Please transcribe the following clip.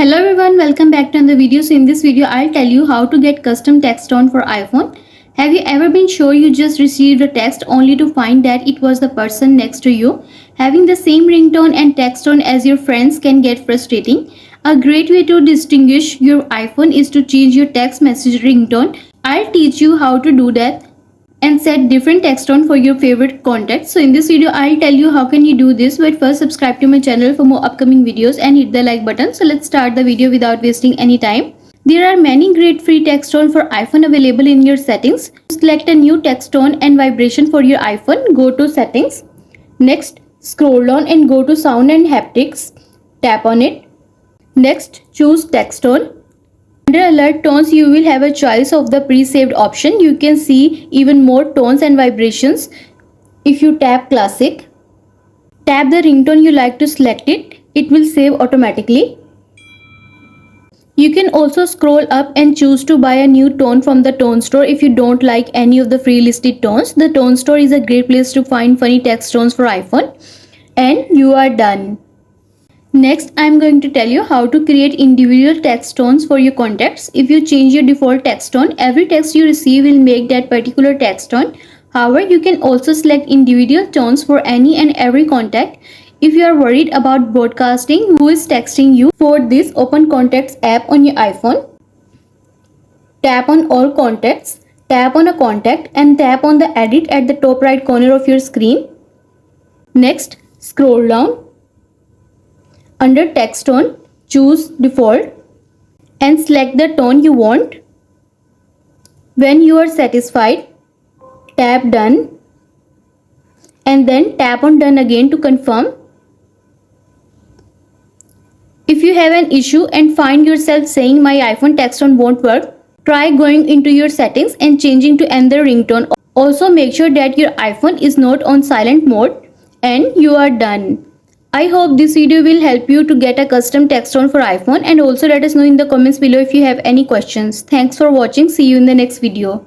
Hello everyone, welcome back to another video. So in this video, I'll tell you how to get custom text tone for iPhone. Have you ever been sure you just received a text only to find that it was the person next to you? Having the same ringtone and text tone as your friends can get frustrating. A great way to distinguish your iPhone is to change your text message ringtone. I'll teach you how to do that and set different text tone for your favorite contacts. So in this video, I'll tell you how can you do this, but first subscribe to my channel for more upcoming videos and hit the like button. So let's start the video without wasting any time. There are many great free text tone for iPhone available in your settings. Select a new text tone and vibration for your iPhone. Go to settings. Next, scroll down and go to sound and haptics. Tap on it. Next, choose text tone. Under alert tones, you will have a choice of the pre-saved option. You can see even more tones and vibrations. If you tap classic, tap the ringtone you like to select it. It will save automatically. You can also scroll up and choose to buy a new tone from the tone store if you don't like any of the free listed tones. The tone store is a great place to find funny text tones for iPhone. And you are done. Next, I am going to tell you how to create individual text tones for your contacts. If you change your default text tone, every text you receive will make that particular text tone. However, you can also select individual tones for any and every contact. If you are worried about broadcasting who is texting you, for this, open Contacts app on your iPhone. Tap on all contacts, tap on a contact and tap on the edit at the top right corner of your screen. Next, scroll down. Under text tone, choose default and select the tone you want. When you are satisfied, tap done and then tap on done again to confirm. If you have an issue and find yourself saying my iPhone text tone won't work, try going into your settings and changing to another ringtone. Also make sure that your iPhone is not on silent mode and you are done. I hope this video will help you to get a custom text tone for iPhone, and also let us know in the comments below if you have any questions. Thanks for watching. See you in the next video.